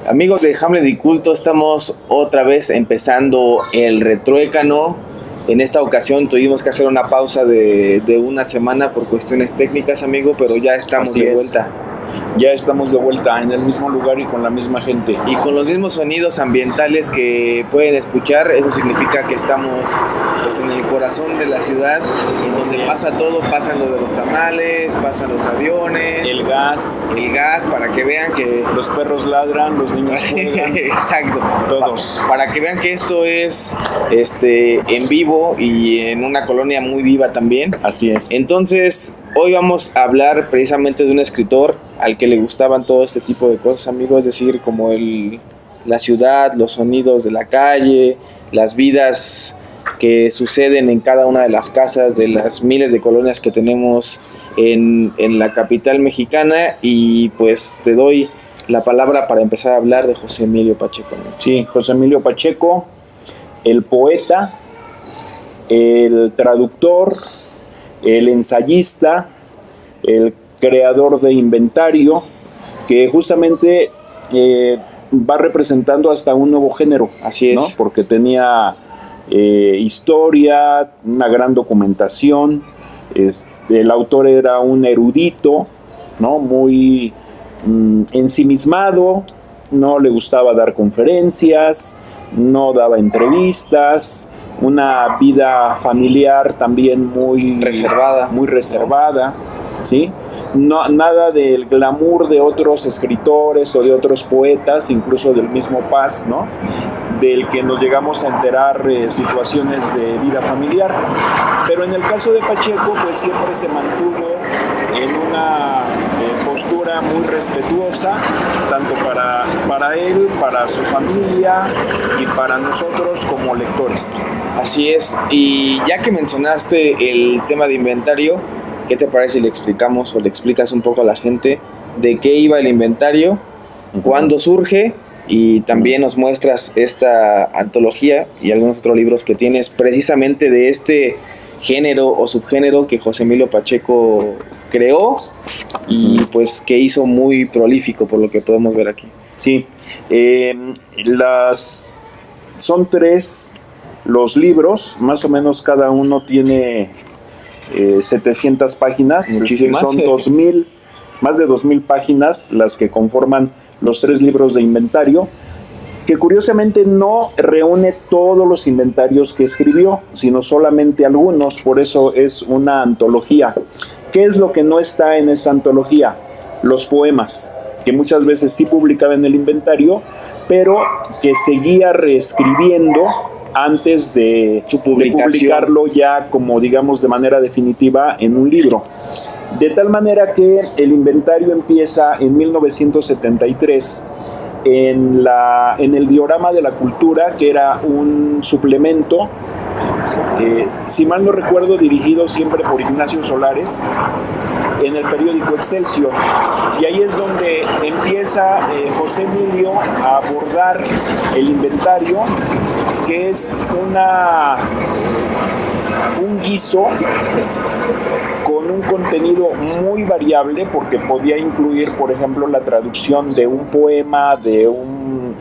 Amigos de Hamlet y Culto, estamos otra vez empezando el Retruécano. En esta ocasión tuvimos que hacer una pausa de una semana por cuestiones técnicas, amigo, pero ya estamos de vuelta. Ya estamos de vuelta en el mismo lugar y con la misma gente. Y con los mismos sonidos ambientales que pueden escuchar. Eso significa que estamos pues en el corazón de la ciudad, en donde pasa todo, pasan lo de los tamales, pasan los aviones, el gas, para que vean que los perros ladran, los niños juegan. Exacto. Todos. Para que vean que esto es en vivo y en una colonia muy viva también. Así es. Entonces, hoy vamos a hablar precisamente de un escritor al que le gustaban todo este tipo de cosas, amigos, es decir, como la ciudad, los sonidos de la calle, las vidas que suceden en cada una de las casas de las miles de colonias que tenemos en la capital mexicana. Y pues te doy la palabra para empezar a hablar de José Emilio Pacheco, ¿no? Sí, José Emilio Pacheco, el poeta, el traductor, el ensayista, el creador de inventario, que justamente va representando hasta un nuevo género. Así es, ¿no? Porque tenía historia, una gran documentación. El autor era un erudito, ¿no? Muy ensimismado, no le gustaba dar conferencias, no daba entrevistas, una vida familiar también muy reservada, ¿sí? No, nada del glamour de otros escritores o de otros poetas, incluso del mismo Paz, ¿no? Del que nos llegamos a enterar situaciones de vida familiar. Pero en el caso de Pacheco, pues siempre se mantuvo en una postura muy respetuosa, tanto para él, para su familia y para nosotros como lectores. Así es, y ya que mencionaste el tema de inventario, ¿qué te parece si le explicamos o le explicas un poco a la gente de qué iba el inventario, cuándo surge, y también nos muestras esta antología y algunos otros libros que tienes precisamente de este género o subgénero que José Emilio Pacheco creó y pues que hizo muy prolífico por lo que podemos ver aquí? Sí, son 3 los libros, más o menos cada uno tiene 700 páginas. Muchísimas. Es decir, son más de 2000 páginas las que conforman los 3 libros de inventario, que curiosamente no reúne todos los inventarios que escribió, sino solamente algunos, por eso es una antología. ¿Qué es lo que no está en esta antología? Los poemas, que muchas veces sí publicaba en el inventario, pero que seguía reescribiendo antes de publicarlo ya como, digamos, de manera definitiva en un libro. De tal manera que el inventario empieza en 1973 en el Diorama de la Cultura, que era un suplemento, si mal no recuerdo, dirigido siempre por Ignacio Solares, en el periódico Excelsior. Y ahí es donde empieza José Emilio a abordar el inventario, que es un guiso con un contenido muy variable, porque podía incluir, por ejemplo, la traducción de un poema de un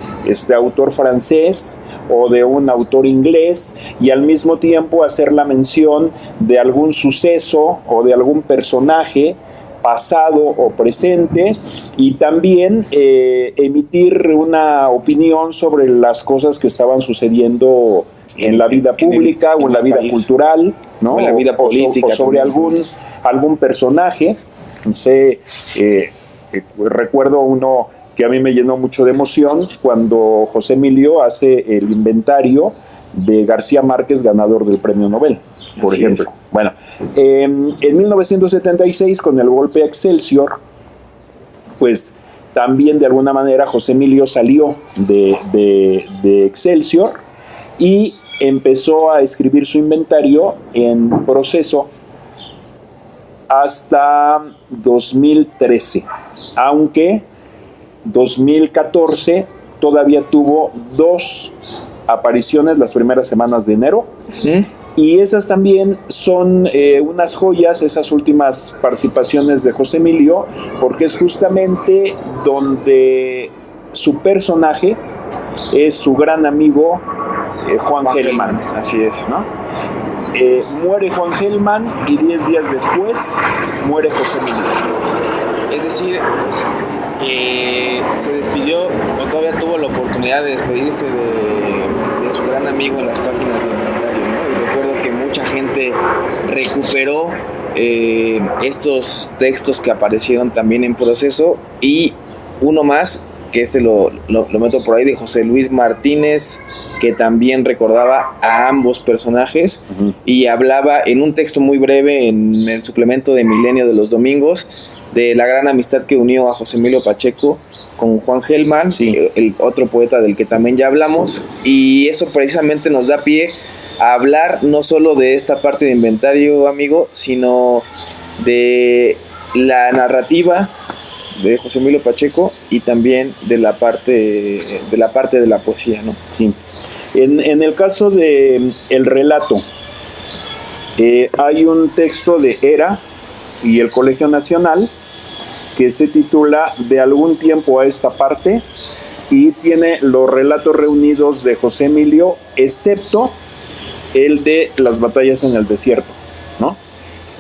autor francés o de un autor inglés, y al mismo tiempo hacer la mención de algún suceso o de algún personaje pasado o presente, y también emitir una opinión sobre las cosas que estaban sucediendo en la vida pública o en la vida cultural, ¿no? O en la vida política. O sobre algún personaje. No sé, recuerdo uno que a mí me llenó mucho de emoción cuando José Emilio hace el inventario de García Márquez, ganador del Premio Nobel, por ejemplo. Bueno, en 1976, con el golpe a Excelsior, pues también de alguna manera José Emilio salió de Excelsior y empezó a escribir su inventario en proceso hasta 2013, aunque 2014 todavía tuvo 2 apariciones las primeras semanas de enero. Y esas también son unas joyas, esas últimas participaciones de José Emilio, porque es justamente donde su personaje es su gran amigo Juan Gelman. Así es, ¿no? Muere Juan Gelman y 10 días después muere José Emilio. Es decir, que se despidió o todavía tuvo la oportunidad de despedirse de su gran amigo en las páginas de inventario, ¿no? Y recuerdo que mucha gente recuperó estos textos que aparecieron también en proceso, y uno más, que lo meto por ahí, de José Luis Martínez, que también recordaba a ambos personajes. Uh-huh. Y hablaba en un texto muy breve en el suplemento de Milenio de los domingos de la gran amistad que unió a José Emilio Pacheco con Juan Gelman, sí, el otro poeta del que también ya hablamos, y eso precisamente nos da pie a hablar no solo de esta parte de inventario, amigo, sino de la narrativa de José Emilio Pacheco y también de la parte de la poesía, ¿no? Sí. En el caso de el relato, hay un texto de ERA y el Colegio Nacional que se titula De algún tiempo a esta parte, y tiene los relatos reunidos de José Emilio, excepto el de las batallas en el desierto, ¿no?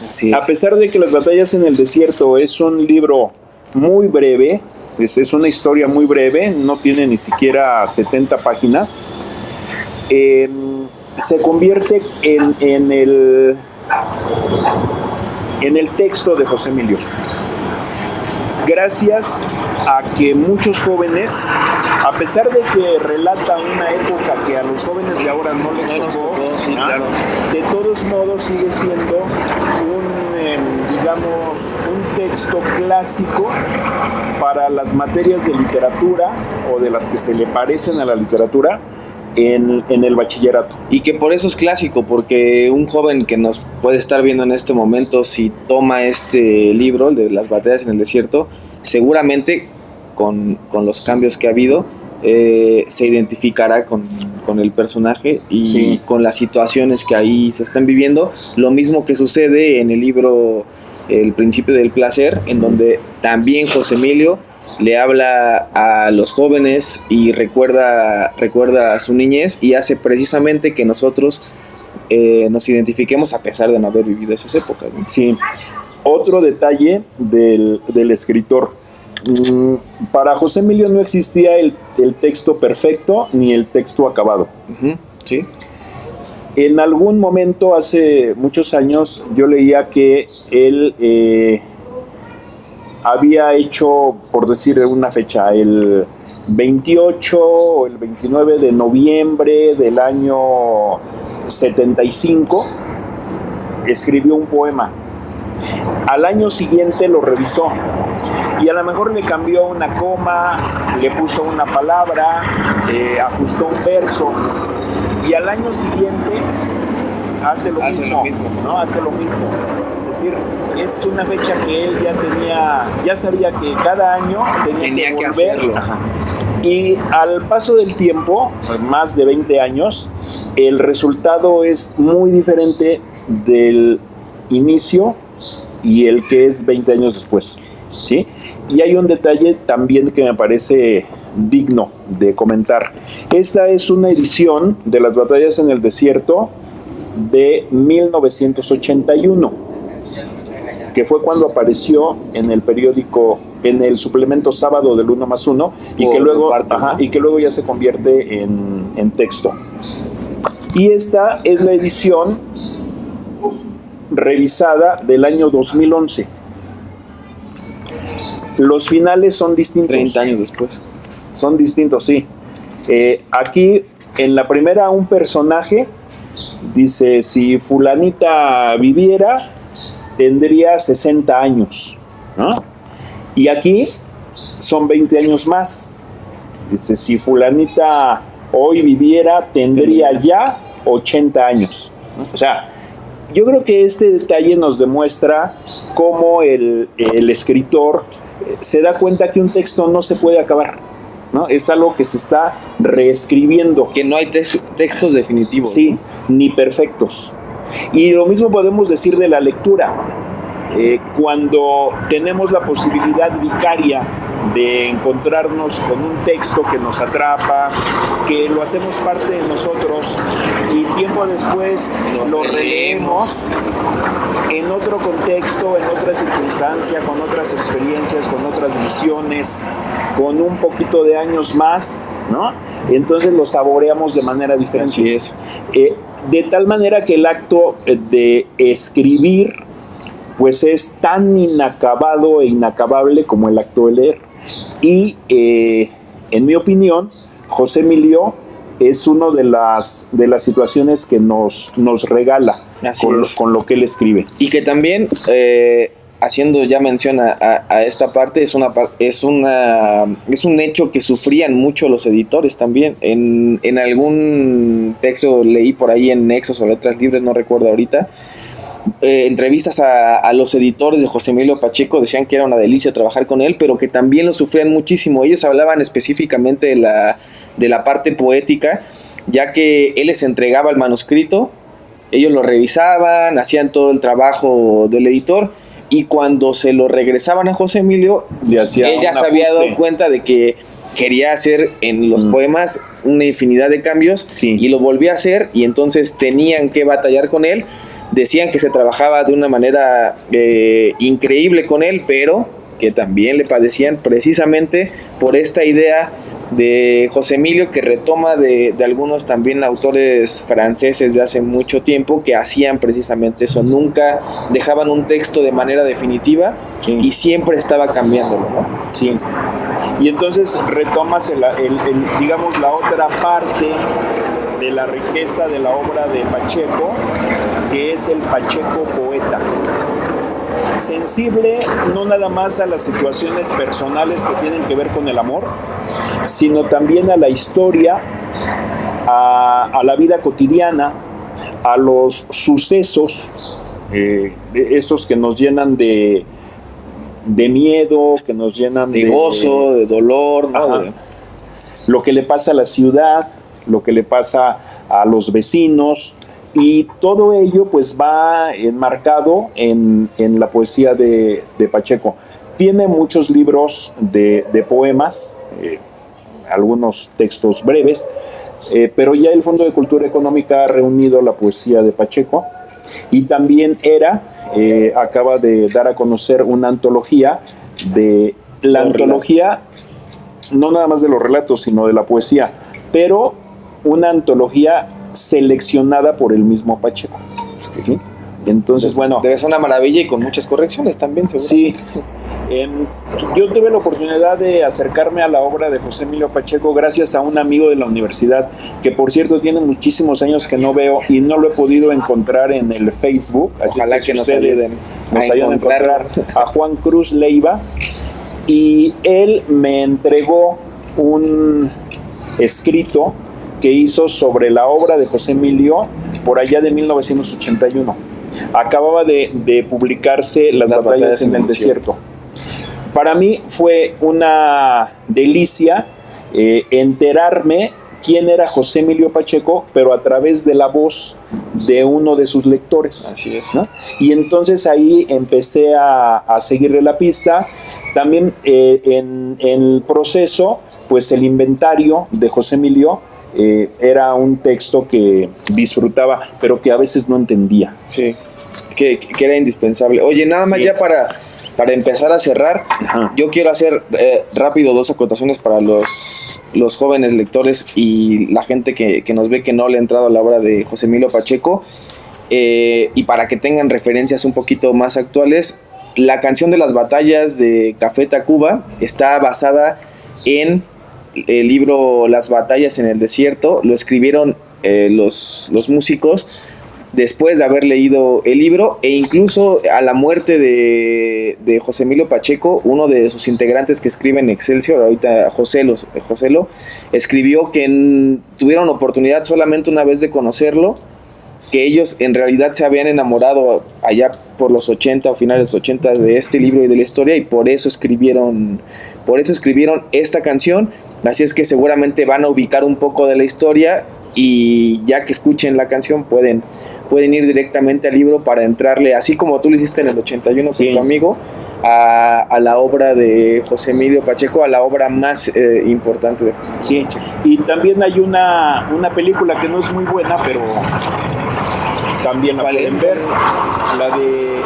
Así es. A pesar de que las batallas en el desierto es un libro muy breve, es una historia muy breve, no tiene ni siquiera 70 páginas, se convierte en el texto de José Emilio, gracias a que muchos jóvenes, a pesar de que relata una época que a los jóvenes de ahora no les tocó, sí, claro, de todos modos sigue siendo un texto clásico para las materias de literatura o de las que se le parecen a la literatura en el bachillerato. Y que por eso es clásico, porque un joven que nos puede estar viendo en este momento, si toma este libro, el de las batallas en el desierto, seguramente con los cambios que ha habido, se identificará con el personaje y sí, con las situaciones que ahí se están viviendo. Lo mismo que sucede en el libro El principio del placer, en donde también José Emilio le habla a los jóvenes y recuerda a su niñez, y hace precisamente que nosotros nos identifiquemos a pesar de no haber vivido esas épocas, ¿no? Sí. Otro detalle del escritor. Para José Emilio no existía el texto perfecto ni el texto acabado. Uh-huh. Sí. En algún momento, hace muchos años, yo leía que él había hecho, por decir una fecha, el 28 o el 29 de noviembre del año 75, escribió un poema. Al año siguiente lo revisó y a lo mejor le cambió una coma, le puso una palabra, ajustó un verso, y al año siguiente hace lo mismo, ¿no? Hace lo mismo. Es decir, es una fecha que él ya sabía que cada año tenía que volver. Ajá. Y al paso del tiempo, más de 20 años, el resultado es muy diferente del inicio y el que es 20 años después, ¿sí? Y hay un detalle también que me parece digno de comentar. Esta es una edición de las batallas en el desierto de 1981, que fue cuando apareció en el periódico, en el suplemento Sábado del 1+1, y que luego ya se convierte en texto. Y esta es la edición revisada del año 2011. Los finales son distintos. 30 años después. Son distintos, sí. Aquí, en la primera, un personaje dice: si fulanita viviera, tendría 60 años, ¿no? Y aquí son 20 años más. Dice: si fulanita hoy viviera, tendría ya 80 años, ¿no? O sea, yo creo que este detalle nos demuestra cómo el escritor se da cuenta que un texto no se puede acabar, ¿no? Es algo que se está reescribiendo. Que no hay textos definitivos. Sí, ni perfectos. Y lo mismo podemos decir de la lectura. Cuando tenemos la posibilidad vicaria de encontrarnos con un texto que nos atrapa, que lo hacemos parte de nosotros y tiempo después lo releemos en otro contexto, en otra circunstancia, con otras experiencias, con otras visiones, con un poquito de años más, ¿no? Entonces lo saboreamos de manera diferente. Así es. De tal manera que el acto de escribir pues es tan inacabado e inacabable como el acto de leer. Y en mi opinión, José Emilio es una de las situaciones que nos regala con lo que él escribe. Y que también, haciendo ya mención a esta parte, es un hecho que sufrían mucho los editores también. En algún texto leí por ahí en Nexos o Letras Libres, no recuerdo ahorita, entrevistas a los editores de José Emilio Pacheco, decían que era una delicia trabajar con él, pero que también lo sufrían muchísimo. Ellos hablaban específicamente de la parte poética, ya que él les entregaba el manuscrito, ellos lo revisaban, hacían todo el trabajo del editor, y cuando se lo regresaban a José Emilio, ella se había dado cuenta de que quería hacer en los poemas una infinidad de cambios, y lo volvía a hacer, y entonces tenían que batallar con él. Decían que se trabajaba de una manera increíble con él, pero que también le padecían precisamente por esta idea de José Emilio, que retoma de algunos también autores franceses de hace mucho tiempo, que hacían precisamente eso. Nunca dejaban un texto de manera definitiva, y siempre estaba cambiándolo, ¿no? Sí. Y entonces retomas digamos, la otra parte de la riqueza de la obra de Pacheco, que es el Pacheco poeta. Sensible no nada más a las situaciones personales que tienen que ver con el amor, sino también a la historia, a la vida cotidiana, a los sucesos, estos que nos llenan de miedo, que nos llenan de gozo, de dolor, ¿no? Lo que le pasa a la ciudad, lo que le pasa a los vecinos, y todo ello pues va enmarcado en la poesía de Pacheco. Tiene muchos libros de poemas, algunos textos breves, pero ya el Fondo de Cultura Económica ha reunido la poesía de Pacheco, y también acaba de dar a conocer una antología antología no nada más de los relatos, sino de la poesía, pero una antología seleccionada por el mismo Pacheco. ¿Sí? Entonces, bueno, debe ser una maravilla, y con muchas correcciones también, seguro. Sí. Yo tuve la oportunidad de acercarme a la obra de José Emilio Pacheco gracias a un amigo de la universidad, que por cierto tiene muchísimos años que no veo y no lo he podido encontrar en el Facebook. Así Ojalá que nos ayuden a encontrar a Juan Cruz Leiva, y él me entregó un escrito que hizo sobre la obra de José Emilio por allá de 1981. Acababa de publicarse Las batallas en el desierto. Para mí fue una delicia enterarme quién era José Emilio Pacheco, pero a través de la voz de uno de sus lectores. Así es. ¿No? Y entonces ahí empecé a seguirle la pista. También en el proceso, pues el inventario de José Emilio era un texto que disfrutaba, pero que a veces no entendía. Sí, que era indispensable. Oye, nada más ya para empezar a cerrar, yo quiero hacer rápido dos acotaciones para los jóvenes lectores y la gente que nos ve que no le ha entrado a la obra de José Emilio Pacheco, y para que tengan referencias un poquito más actuales. La canción de las batallas de Café Tacuba está basada en el libro Las batallas en el desierto. Lo escribieron los músicos después de haber leído el libro, e incluso a la muerte de José Emilio Pacheco, uno de sus integrantes que escribe en Excelsior, ahorita Joselo, escribió que tuvieron oportunidad solamente una vez de conocerlo, que ellos en realidad se habían enamorado allá por los 80 o finales de los 80 de este libro y de la historia, y por eso escribieron esta canción. Así es que seguramente van a ubicar un poco de la historia y ya que escuchen la canción pueden ir directamente al libro para entrarle, así como tú lo hiciste en el 81 con tu amigo, a la obra de José Emilio Pacheco, a la obra más importante de José Emilio Pacheco. Y también hay una película que no es muy buena, pero también la pueden ver, la de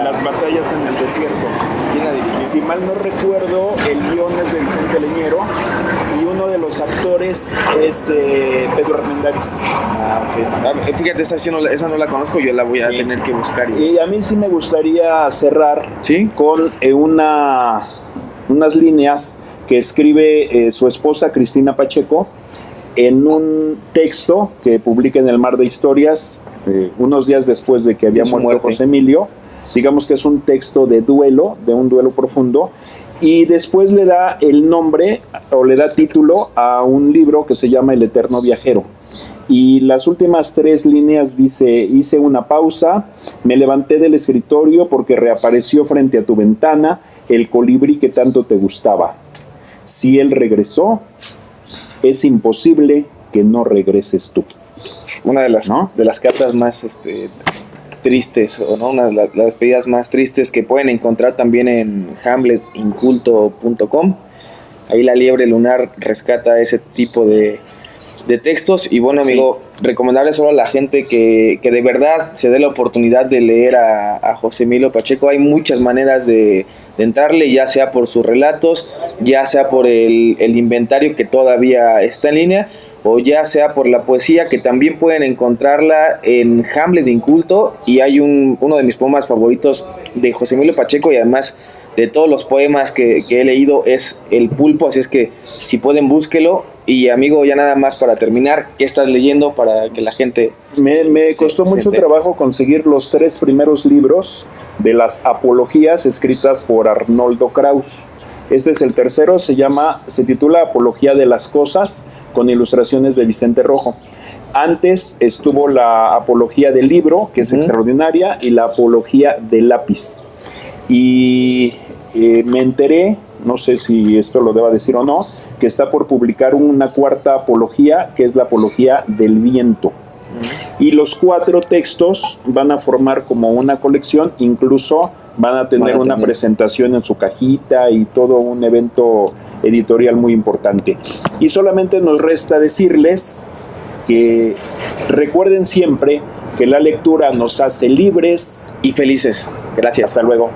Las batallas en el desierto. ¿Quién la dirigió? Si mal no recuerdo, el guión es de Vicente Leñero y uno de los actores es Pedro Armendáriz. Ok. Fíjate, esa no la conozco, yo la voy a tener que buscar. Y a mí sí me gustaría cerrar con unas líneas que escribe su esposa Cristina Pacheco en un texto que publica en El Mar de Historias unos días después de que había muerto José Emilio. Digamos que es un texto de duelo, de un duelo profundo, y después le da el nombre o le da título a un libro que se llama El Eterno Viajero. Y las últimas 3 líneas dice: hice una pausa, me levanté del escritorio porque reapareció frente a tu ventana el colibrí que tanto te gustaba. Si él regresó, es imposible que no regreses tú. Una de las cartas más tristes, o no, una de las despedidas más tristes que pueden encontrar también en hamletinculto.com. Ahí La Liebre Lunar rescata ese tipo de textos. Y bueno, amigo, recomendarle solo a la gente que de verdad se dé la oportunidad de leer a José Emilio Pacheco. Hay muchas maneras de entrarle, ya sea por sus relatos, ya sea por el inventario que todavía está en línea, o ya sea por la poesía, que también pueden encontrarla en Hamlet Inculto. Y hay uno de mis poemas favoritos de José Emilio Pacheco, y además de todos los poemas que he leído, es El Pulpo. Así es que si pueden, búsquelo. Y amigo, ya nada más para terminar, ¿qué estás leyendo para que la gente... Me costó mucho trabajo conseguir los 3 primeros libros de las apologías escritas por Arnoldo Kraus. Este es el tercero, se titula Apología de las Cosas, con ilustraciones de Vicente Rojo. Antes estuvo la Apología del Libro, que es extraordinaria, y la Apología del Lápiz. Y me enteré, no sé si esto lo deba decir o no, que está por publicar una 4ª apología, que es la Apología del Viento. Y los 4 textos van a formar como una colección, incluso van a tener una presentación en su cajita y todo un evento editorial muy importante. Y solamente nos resta decirles que recuerden siempre que la lectura nos hace libres y felices. Gracias. Hasta luego.